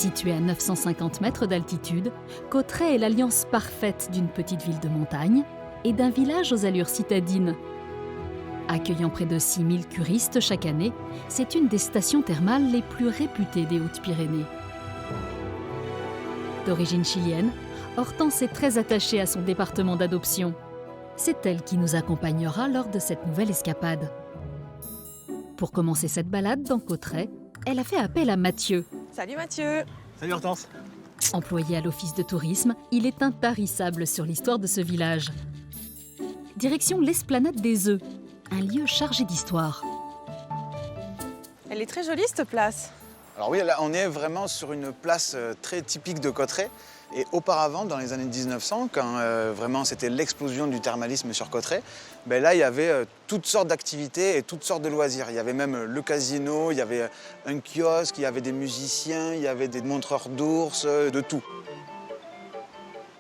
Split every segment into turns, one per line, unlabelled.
Située à 950 mètres d'altitude, Cauterets est l'alliance parfaite d'une petite ville de montagne et d'un village aux allures citadines. Accueillant près de 6000 curistes chaque année, c'est une des stations thermales les plus réputées des Hautes-Pyrénées. D'origine chilienne, Hortense est très attachée à son département d'adoption. C'est elle qui nous accompagnera lors de cette nouvelle escapade. Pour commencer cette balade dans Cauterets, elle a fait appel à Mathieu.
Salut Mathieu.
Salut Hortense.
Employé à l'office de tourisme, il est intarissable sur l'histoire de ce village. Direction l'Esplanade des Œufs, un lieu chargé d'histoire.
Elle est très jolie cette place.
Alors oui, là on est vraiment sur une place très typique de Cauterets. Et auparavant, dans les années 1900, quand vraiment c'était l'explosion du thermalisme sur Cauterets, ben là il y avait toutes sortes d'activités et toutes sortes de loisirs. Il y avait même le casino, il y avait un kiosque, il y avait des musiciens, il y avait des montreurs d'ours, de tout.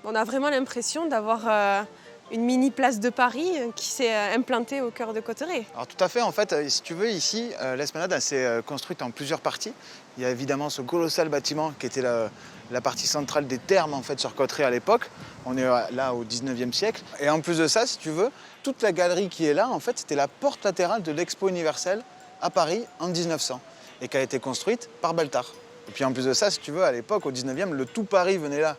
On a vraiment l'impression d'avoir une mini place de Paris qui s'est implantée au cœur de Cauterets.
Alors tout à fait, en fait, si tu veux, ici, l'esplanade elle s'est construite en plusieurs parties. Il y a évidemment ce colossal bâtiment qui était la partie centrale des thermes en fait, sur Cauterets à l'époque. On est là au 19e siècle. Et en plus de ça, si tu veux, toute la galerie qui est là, en fait, c'était la porte latérale de l'Expo universelle à Paris en 1900 et qui a été construite par Baltard. Et puis en plus de ça, si tu veux, à l'époque, au 19e, le tout Paris venait là.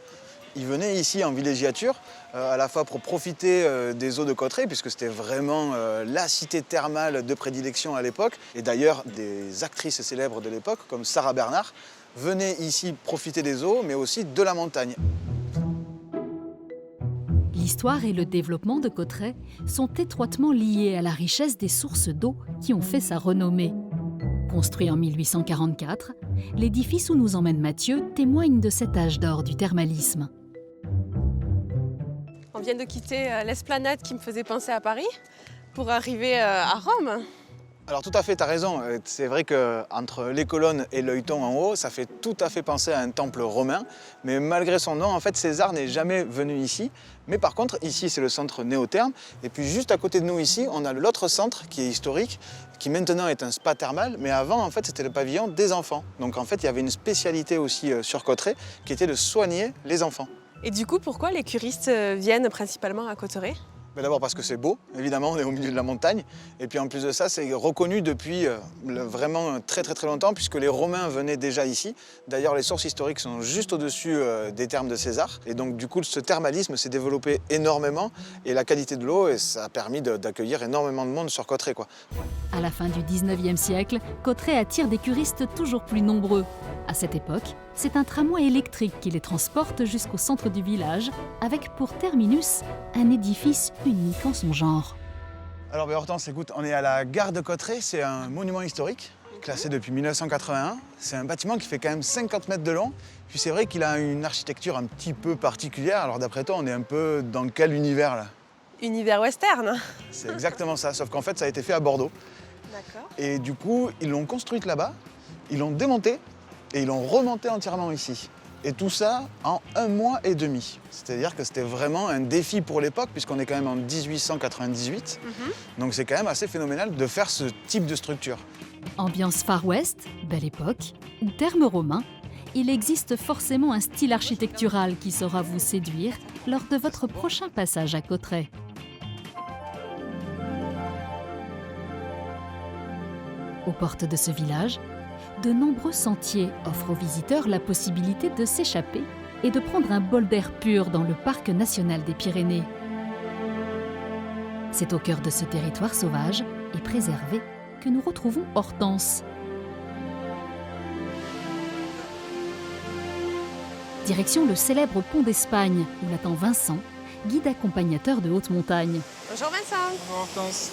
Il venait ici en villégiature, à la fois pour profiter des eaux de Cauterets, puisque c'était vraiment la cité thermale de prédilection à l'époque. Et d'ailleurs, des actrices célèbres de l'époque, comme Sarah Bernhardt, venaient ici profiter des eaux, mais aussi de la montagne.
L'histoire et le développement de Cauterets sont étroitement liés à la richesse des sources d'eau qui ont fait sa renommée. Construit en 1844, l'édifice où nous emmène Mathieu témoigne de cet âge d'or du thermalisme.
On vient de quitter l'Esplanade qui me faisait penser à Paris pour arriver à Rome.
Alors tout à fait, tu as raison. C'est vrai qu'entre les colonnes et l'œilleton en haut, ça fait tout à fait penser à un temple romain. Mais malgré son nom, en fait, César n'est jamais venu ici. Mais par contre, ici, c'est le centre néotherme. Et puis juste à côté de nous ici, on a l'autre centre qui est historique, qui maintenant est un spa thermal. Mais avant, en fait, c'était le pavillon des enfants. Donc en fait, il y avait une spécialité aussi sur Cauterets qui était de soigner les enfants.
Et du coup, pourquoi les curistes viennent principalement à Cauterets ?
D'abord parce que c'est beau, évidemment, on est au milieu de la montagne. Et puis en plus de ça, c'est reconnu depuis vraiment très longtemps, puisque les Romains venaient déjà ici. D'ailleurs, les sources historiques sont juste au-dessus des thermes de César. Et donc du coup, ce thermalisme s'est développé énormément, et la qualité de l'eau, et ça a permis d'accueillir énormément de monde sur Cauterets, quoi.
À la fin du 19e siècle, Cauterets attire des curistes toujours plus nombreux. À cette époque, c'est un tramway électrique qui les transporte jusqu'au centre du village, avec pour terminus un édifice unique en son genre.
Alors Hortense, écoute, on est à la gare de Cauterets, c'est un monument historique, classé depuis 1981. C'est un bâtiment qui fait quand même 50 mètres de long. Puis c'est vrai qu'il a une architecture un petit peu particulière. Alors d'après toi, on est un peu dans quel univers là?
Univers western.
C'est exactement ça, sauf qu'en fait, ça a été fait à Bordeaux.
D'accord.
Et du coup, ils l'ont construite là-bas, ils l'ont démontée et ils l'ont remontée entièrement ici. Et tout ça en 1 mois et demi. C'est-à-dire que c'était vraiment un défi pour l'époque, puisqu'on est quand même en 1898. Donc c'est quand même assez phénoménal de faire ce type de structure.
Ambiance Far West, belle époque, ou terme romain, il existe forcément un style architectural qui saura vous séduire lors de votre prochain passage à Cauterets. Aux portes de ce village, de nombreux sentiers offrent aux visiteurs la possibilité de s'échapper et de prendre un bol d'air pur dans le parc national des Pyrénées. C'est au cœur de ce territoire sauvage et préservé que nous retrouvons Hortense. Direction le célèbre pont d'Espagne, où l'attend Vincent, guide accompagnateur de haute montagne.
Bonjour Vincent.
Bonjour Hortense.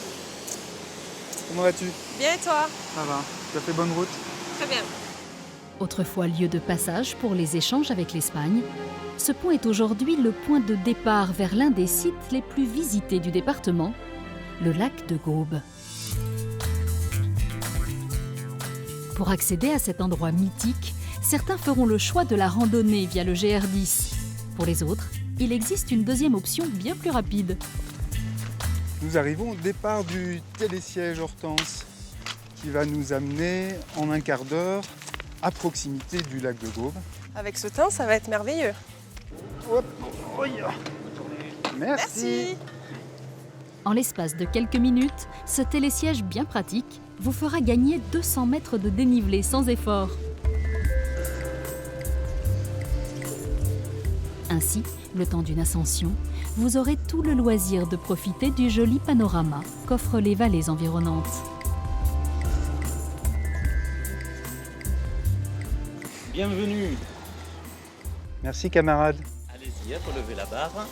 Comment vas-tu?
Bien et toi?
Ça va. Tu as fait bonne route?
Très bien.
Autrefois lieu de passage pour les échanges avec l'Espagne, ce pont est aujourd'hui le point de départ vers l'un des sites les plus visités du département, le lac de Gaube. Pour accéder à cet endroit mythique, certains feront le choix de la randonnée via le GR10. Pour les autres, il existe une deuxième option bien plus rapide.
Nous arrivons au départ du télésiège Hortense, qui va nous amener en 1/4 d'heure à proximité du lac de Gaube.
Avec ce temps, ça va être merveilleux.
Hop. Oh, yeah. Merci.
En l'espace de quelques minutes, ce télésiège bien pratique vous fera gagner 200 mètres de dénivelé sans effort. Ainsi, le temps d'une ascension, vous aurez tout le loisir de profiter du joli panorama qu'offrent les vallées environnantes.
Bienvenue.
Merci camarade.
Allez-y, relevez la barre.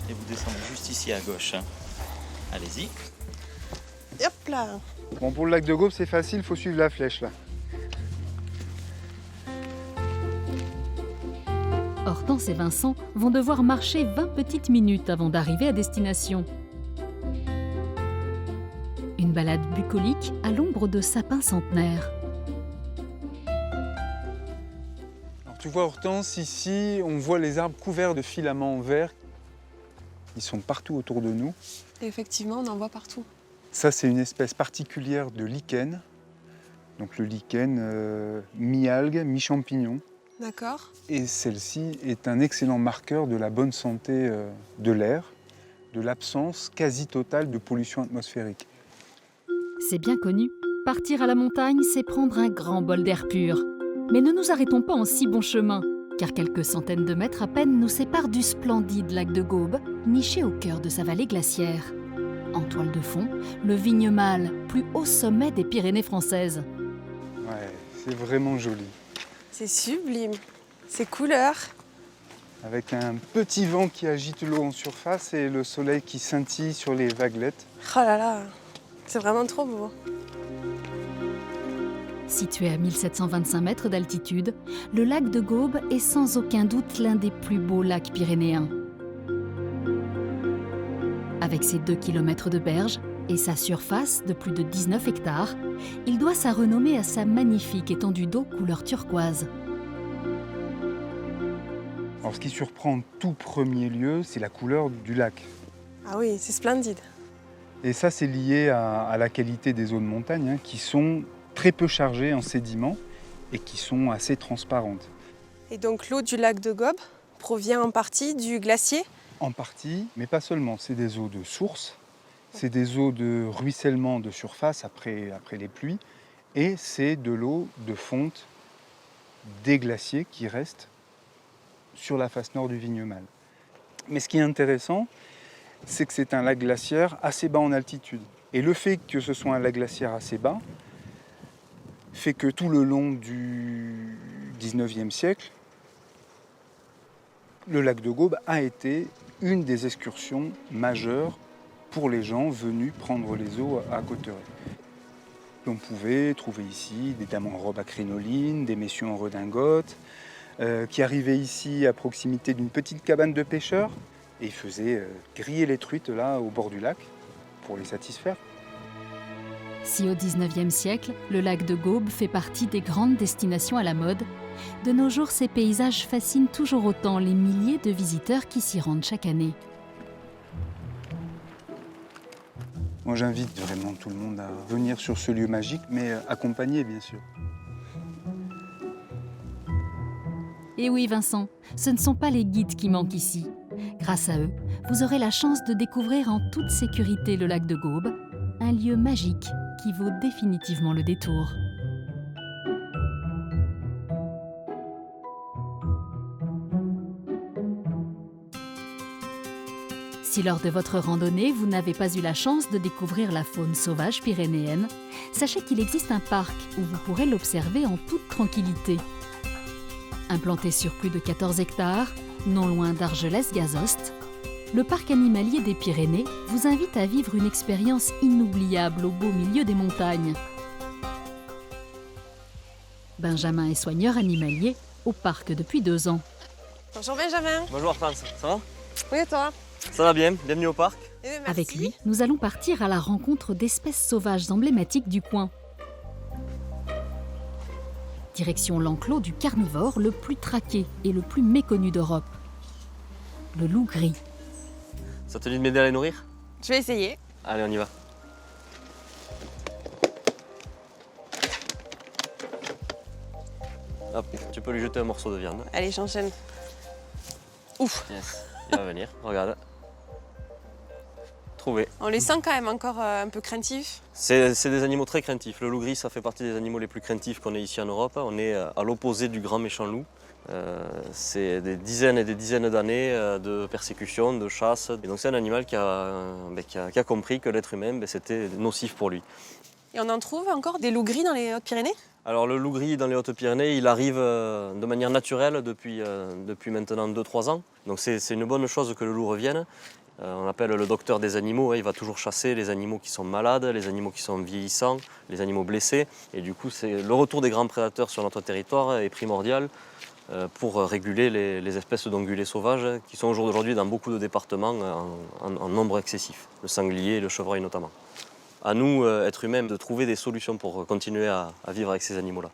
Et vous descendez juste ici à gauche. Allez-y.
Hop là.
Bon, pour le lac de Gaube, c'est facile, il faut suivre la flèche là.
Hortense et Vincent vont devoir marcher 20 petites minutes avant d'arriver à destination. Une balade bucolique à l'ombre de sapins centenaires.
Alors, tu vois Hortense, ici, on voit les arbres couverts de filaments verts. Ils sont partout autour de nous.
Et effectivement, on en voit partout.
Ça, c'est une espèce particulière de lichen. Donc le lichen, mi-algue, mi-champignon.
D'accord.
Et celle-ci est un excellent marqueur de la bonne santé de l'air, de l'absence quasi totale de pollution atmosphérique.
C'est bien connu, partir à la montagne, c'est prendre un grand bol d'air pur. Mais ne nous arrêtons pas en si bon chemin, car quelques centaines de mètres à peine nous séparent du splendide lac de Gaube, niché au cœur de sa vallée glaciaire. En toile de fond, le Vignemale, plus haut sommet des Pyrénées françaises.
Ouais, c'est vraiment joli.
C'est sublime. Ces couleurs.
Avec un petit vent qui agite l'eau en surface et le soleil qui scintille sur les vaguelettes.
Oh là là. C'est vraiment trop beau.
Situé à 1725 mètres d'altitude, le lac de Gaube est sans aucun doute l'un des plus beaux lacs pyrénéens. Avec ses 2 km de berge et sa surface de plus de 19 hectares, il doit sa renommée à sa magnifique étendue d'eau couleur turquoise.
Alors ce qui surprend en tout premier lieu, c'est la couleur du lac.
Ah oui, c'est splendide.
Et ça, c'est lié à la qualité des eaux de montagne, hein, qui sont très peu chargées en sédiments et qui sont assez transparentes.
Et donc l'eau du lac de Gaube provient en partie du glacier?
En partie, mais pas seulement. C'est des eaux de source, c'est des eaux de ruissellement de surface après les pluies, et c'est de l'eau de fonte des glaciers qui restent sur la face nord du Vignemale. Mais ce qui est intéressant, c'est que c'est un lac glaciaire assez bas en altitude. Et le fait que ce soit un lac glaciaire assez bas fait que tout le long du 19e siècle, le lac de Gaube a été une des excursions majeures pour les gens venus prendre les eaux à Cauterets. On pouvait trouver ici des dames en robe à crinoline, des messieurs en redingote, qui arrivaient ici à proximité d'une petite cabane de pêcheurs et ils faisaient griller les truites là au bord du lac pour les satisfaire.
Si au XIXe siècle, le lac de Gaube fait partie des grandes destinations à la mode, de nos jours, ces paysages fascinent toujours autant les milliers de visiteurs qui s'y rendent chaque année.
Moi, j'invite vraiment tout le monde à venir sur ce lieu magique, mais accompagné, bien sûr.
Et oui, Vincent, ce ne sont pas les guides qui manquent ici. Grâce à eux, vous aurez la chance de découvrir en toute sécurité le lac de Gaube, un lieu magique qui vaut définitivement le détour. Si lors de votre randonnée, vous n'avez pas eu la chance de découvrir la faune sauvage pyrénéenne, sachez qu'il existe un parc où vous pourrez l'observer en toute tranquillité. Implanté sur plus de 14 hectares, non loin d'Argelès-Gazost, le parc animalier des Pyrénées vous invite à vivre une expérience inoubliable au beau milieu des montagnes. Benjamin est soigneur animalier au parc depuis 2 ans.
Bonjour Benjamin.
Bonjour Hortense, ça va?
Oui et toi?
Ça va bien, bienvenue au parc.
Eh bien, merci.
Avec lui, nous allons partir à la rencontre d'espèces sauvages emblématiques du coin. Direction l'enclos du carnivore le plus traqué et le plus méconnu d'Europe. Le loup gris.
Ça te dit de m'aider à les nourrir?
Je vais essayer.
Allez, on y va. Hop, tu peux lui jeter un morceau de viande.
Allez, j'enchaîne. Ouf,
Yes. Il va venir, regarde. Trouvé.
on les sent quand même encore un peu craintifs.
C'est des animaux très craintifs. Le loup gris, ça fait partie des animaux les plus craintifs qu'on ait ici en Europe. On est à l'opposé du grand méchant loup. C'est des dizaines et des dizaines d'années de persécution, de chasse. Et donc c'est un animal qui a compris que l'être humain, c'était nocif pour lui.
Et on en trouve encore des loups gris dans les Hautes-Pyrénées?
Alors le loup gris dans les Hautes-Pyrénées, il arrive de manière naturelle depuis maintenant 2-3 ans. Donc c'est une bonne chose que le loup revienne. On appelle le docteur des animaux, il va toujours chasser les animaux qui sont malades, les animaux qui sont vieillissants, les animaux blessés. Et du coup, le retour des grands prédateurs sur notre territoire est primordial pour réguler les espèces d'ongulés sauvages qui sont aujourd'hui dans beaucoup de départements en nombre excessif, le sanglier et le chevreuil notamment. À nous, êtres humains, de trouver des solutions pour continuer à vivre avec ces animaux-là.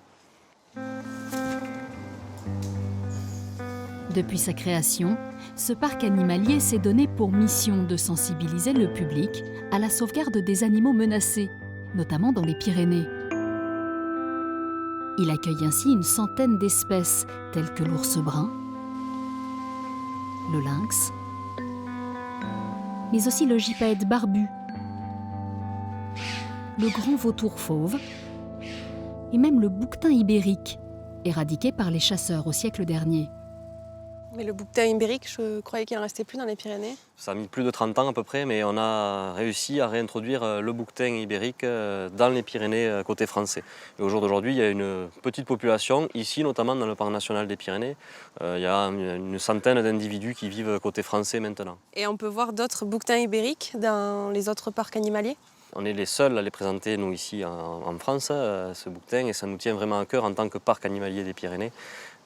Depuis sa création, ce parc animalier s'est donné pour mission de sensibiliser le public à la sauvegarde des animaux menacés, notamment dans les Pyrénées. Il accueille ainsi une centaine d'espèces telles que l'ours brun, le lynx, mais aussi le gypaète barbu, le grand vautour fauve et même le bouquetin ibérique, éradiqué par les chasseurs au siècle dernier.
Mais le bouquetin ibérique, je croyais qu'il n'en restait plus dans les Pyrénées.
Ça a mis plus de 30 ans à peu près, mais on a réussi à réintroduire le bouquetin ibérique dans les Pyrénées côté français. Et au jour d'aujourd'hui, il y a une petite population, ici notamment dans le parc national des Pyrénées. Il y a une centaine d'individus qui vivent côté français maintenant.
Et on peut voir d'autres bouquetins ibériques dans les autres parcs animaliers?
On est les seuls à les présenter, nous, ici en France, ce bouquetin, et ça nous tient vraiment à cœur en tant que parc animalier des Pyrénées,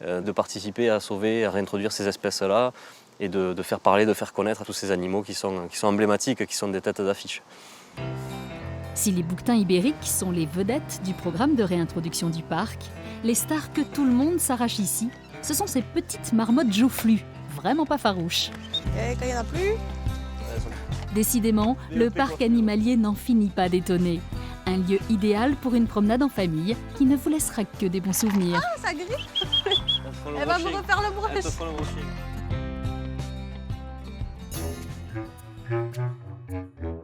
de participer à sauver, à réintroduire ces espèces-là et de faire parler, de faire connaître tous ces animaux qui sont emblématiques, qui sont des têtes d'affiche.
Si les bouquetins ibériques sont les vedettes du programme de réintroduction du parc, les stars que tout le monde s'arrache ici, ce sont ces petites marmottes joufflues, vraiment pas farouches.
Et quand il n'y en a plus?
Décidément, le parc animalier n'en finit pas d'étonner. Un lieu idéal pour une promenade en famille qui ne vous laissera que des bons souvenirs.
Ah, ça griffe! Elle va me refaire le brush!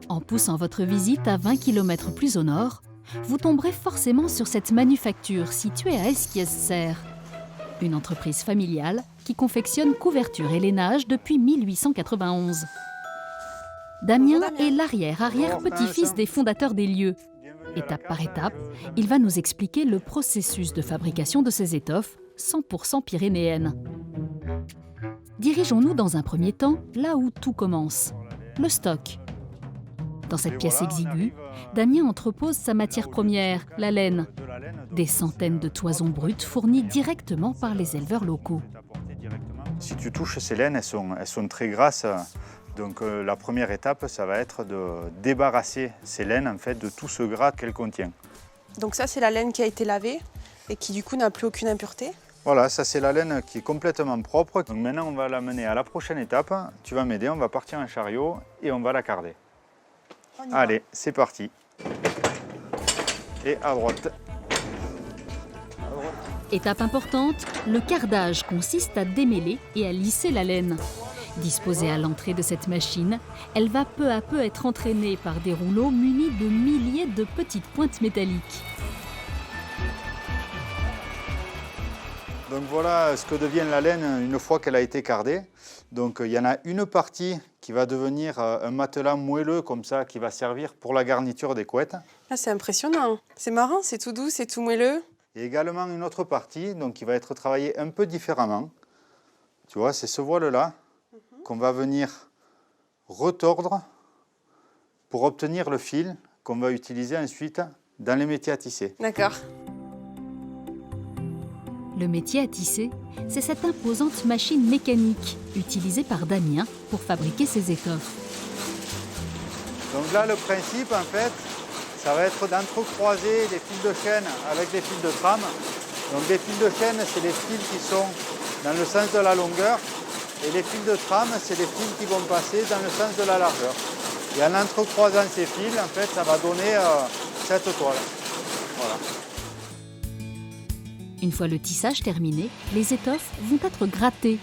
En poussant votre visite à 20 km plus au nord, vous tomberez forcément sur cette manufacture située à Esquies-Serres. Une entreprise familiale qui confectionne couvertures et lainages depuis 1891. Damien est l'arrière-arrière-petit-fils des fondateurs des lieux. Étape par étape, il va nous expliquer le processus de fabrication de ces étoffes 100% pyrénéennes. Dirigeons-nous dans un premier temps là où tout commence, le stock. Dans cette pièce exiguë, Damien entrepose sa matière première, la laine. Des centaines de toisons brutes fournies directement par les éleveurs locaux.
Si tu touches ces laines, elles sont très grasses. Donc la première étape, ça va être de débarrasser ces laines en fait, de tout ce gras qu'elles contiennent.
Donc ça, c'est la laine qui a été lavée et qui du coup n'a plus aucune impureté.
Voilà, ça c'est la laine qui est complètement propre. Donc maintenant, on va l'amener à la prochaine étape. Tu vas m'aider, on va partir en chariot et on va la carder. Allez, c'est parti. Et à droite.
Étape importante, le cardage consiste à démêler et à lisser la laine. Disposée à l'entrée de cette machine, elle va peu à peu être entraînée par des rouleaux munis de milliers de petites pointes métalliques.
Donc voilà ce que devient la laine une fois qu'elle a été cardée. Donc il y en a une partie qui va devenir un matelas moelleux comme ça qui va servir pour la garniture des couettes.
Ah, c'est impressionnant. C'est marrant, c'est tout doux, c'est tout moelleux.
Et également une autre partie donc, qui va être travaillée un peu différemment. Tu vois, c'est ce voile-là qu'on va venir retordre pour obtenir le fil qu'on va utiliser ensuite dans les métiers à tisser.
D'accord.
Le métier à tisser, c'est cette imposante machine mécanique utilisée par Damien pour fabriquer ses étoffes.
Donc là, le principe, en fait, ça va être d'entrecroiser des fils de chaîne avec des fils de trame. Donc les fils de chaîne, c'est les fils qui sont dans le sens de la longueur. Et les fils de trame, c'est les fils qui vont passer dans le sens de la largeur. Et en entrecroisant ces fils, en fait, ça va donner cette toile. Voilà.
Une fois le tissage terminé, les étoffes vont être grattées,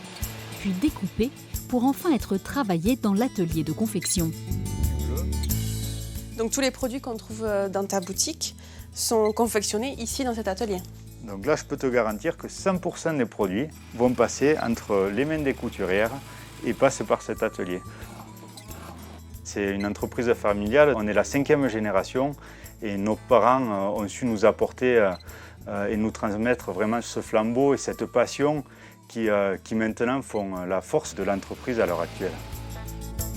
puis découpées pour enfin être travaillées dans l'atelier de confection.
Donc tous les produits qu'on trouve dans ta boutique sont confectionnés ici dans cet atelier.
Donc là, je peux te garantir que 100% des produits vont passer entre les mains des couturières et passent par cet atelier. C'est une entreprise familiale, on est la 5e génération et nos parents ont su nous apporter et nous transmettre vraiment ce flambeau et cette passion qui maintenant font la force de l'entreprise à l'heure actuelle.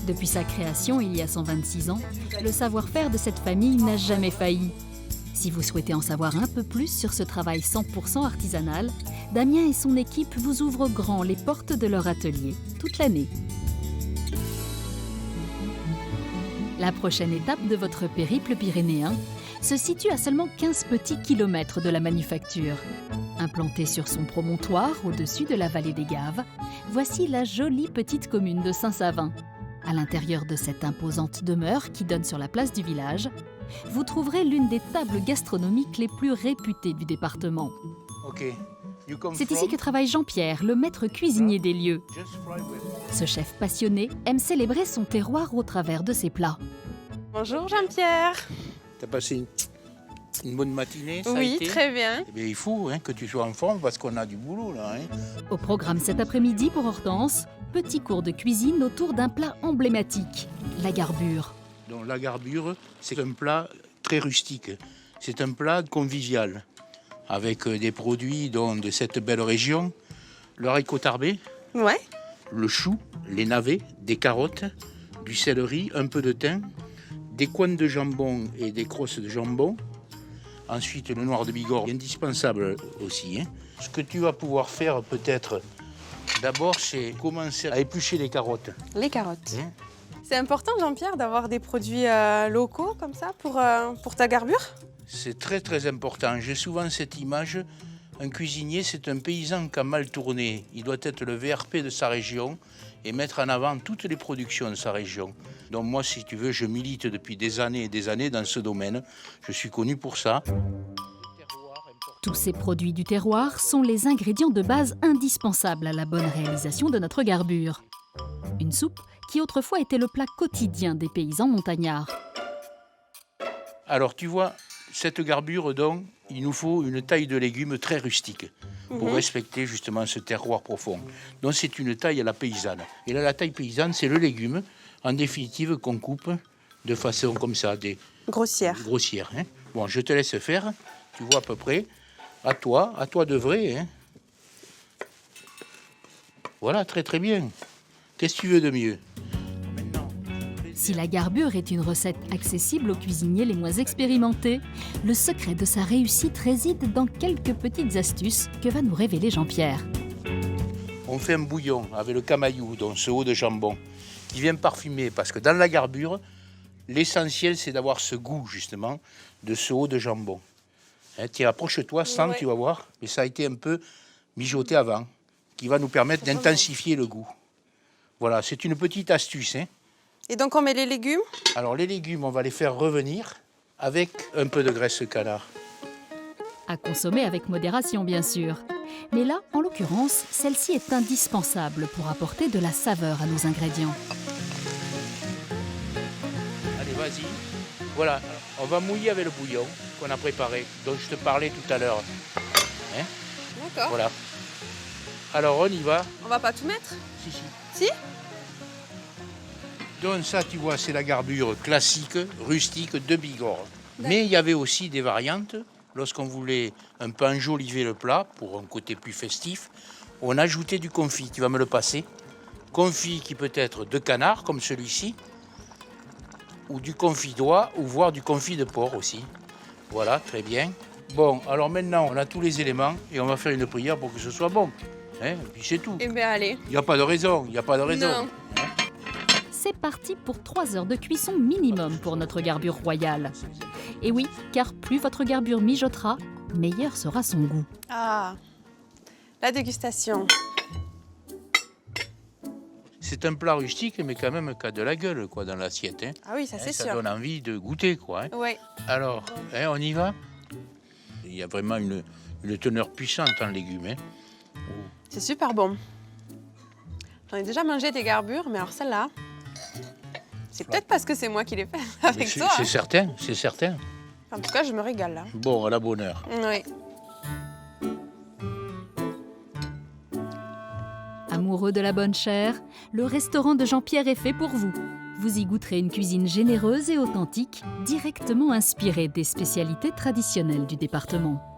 Depuis sa création il y a 126 ans, le savoir-faire de cette famille n'a jamais failli. Si vous souhaitez en savoir un peu plus sur ce travail 100% artisanal, Damien et son équipe vous ouvrent grand les portes de leur atelier toute l'année. La prochaine étape de votre périple pyrénéen se situe à seulement 15 petits kilomètres de la manufacture. Implantée sur son promontoire au-dessus de la vallée des Gaves, voici la jolie petite commune de Saint-Savin. À l'intérieur de cette imposante demeure qui donne sur la place du village, vous trouverez l'une des tables gastronomiques les plus réputées du département. C'est ici que travaille Jean-Pierre, le maître cuisinier des lieux. Ce chef passionné aime célébrer son terroir au travers de ses plats.
Bonjour Jean-Pierre.
T'as passé une bonne matinée, ça a
Oui,
été
très bien.
Eh bien, il faut que tu sois en forme parce qu'on a du boulot là.
Au programme cet après-midi pour Hortense, petit cours de cuisine autour d'un plat emblématique, la garbure.
Donc la garbure, c'est un plat très rustique. C'est un plat convivial avec des produits de cette belle région. Le haricot tarbé,
Ouais.
le chou, les navets, des carottes, du céleri, un peu de thym, des coins de jambon et des crosses de jambon. Ensuite, le noir de Bigorre, indispensable aussi. Ce que tu vas pouvoir faire peut-être d'abord, c'est commencer à éplucher les carottes.
Les carottes. C'est important Jean-Pierre d'avoir des produits locaux comme ça pour ta garbure?
C'est très très important. J'ai souvent cette image, un cuisinier c'est un paysan qui a mal tourné. Il doit être le VRP de sa région et mettre en avant toutes les productions de sa région. Donc moi, si tu veux, je milite depuis des années et des années dans ce domaine. Je suis connu pour ça.
Tous ces produits du terroir sont les ingrédients de base indispensables à la bonne réalisation de notre garbure. Une soupe qui autrefois était le plat quotidien des paysans montagnards.
Alors tu vois, cette garbure, donc, il nous faut une taille de légumes très rustique pour respecter justement ce terroir profond. Donc c'est une taille à la paysanne. Et là, la taille paysanne, c'est le légume, en définitive, qu'on coupe de façon comme ça, des
Grossière.
grossières. Bon, je te laisse faire, tu vois à peu près. À toi de vrai. Voilà, très très bien. Qu'est-ce que tu veux de mieux?
Si la garbure est une recette accessible aux cuisiniers les moins expérimentés, le secret de sa réussite réside dans quelques petites astuces que va nous révéler Jean-Pierre.
On fait un bouillon avec le camaillou, donc ce haut de jambon, qui vient parfumer, parce que dans la garbure, l'essentiel c'est d'avoir ce goût justement de ce haut de jambon. Tiens, approche-toi, sens, tu vas voir, mais ça a été un peu mijoté avant, qui va nous permettre d'intensifier le goût. Voilà, c'est une petite astuce.
Et donc on met les légumes?
Alors les légumes, on va les faire revenir avec un peu de graisse de canard.
À consommer avec modération, bien sûr. Mais là, en l'occurrence, celle-ci est indispensable pour apporter de la saveur à nos ingrédients.
Allez, vas-y. Voilà, on va mouiller avec le bouillon qu'on a préparé, dont je te parlais tout à l'heure.
D'accord.
Voilà. Alors on y va.
On va pas tout mettre?
Si.
Si?
Donc ça, tu vois, c'est la garbure classique, rustique de Bigorre. Mais il y avait aussi des variantes. Lorsqu'on voulait un peu enjoliver le plat, pour un côté plus festif, on ajoutait du confit. Tu vas me le passer. Confit qui peut être de canard, comme celui-ci, ou du confit d'oie, ou voire du confit de porc aussi. Voilà, très bien. Bon, alors maintenant, on a tous les éléments et on va faire une prière pour que ce soit bon. Et puis c'est tout.
Eh bien allez.
Il n'y a pas de raison,
Non.
C'est parti pour 3 heures de cuisson minimum pour notre garbure royale. Et oui, car plus votre garbure mijotera, meilleur sera son goût.
Ah, la dégustation.
C'est un plat rustique, mais quand même qui a de la gueule quoi, dans l'assiette.
Ah oui, ça c'est
Ça
sûr.
donne envie de goûter. Quoi.
Ouais.
Alors, on y va? Il y a vraiment une teneur puissante en légumes. Hein.
C'est super bon. J'en ai déjà mangé des garbures, mais alors celle-là, c'est peut-être parce que c'est moi qui l'ai fait avec toi.
C'est certain, c'est certain.
En tout cas, je me régale là.
Bon, à la bonne heure.
Oui.
Amoureux de la bonne chair, le restaurant de Jean-Pierre est fait pour vous. Vous y goûterez une cuisine généreuse et authentique, directement inspirée des spécialités traditionnelles du département.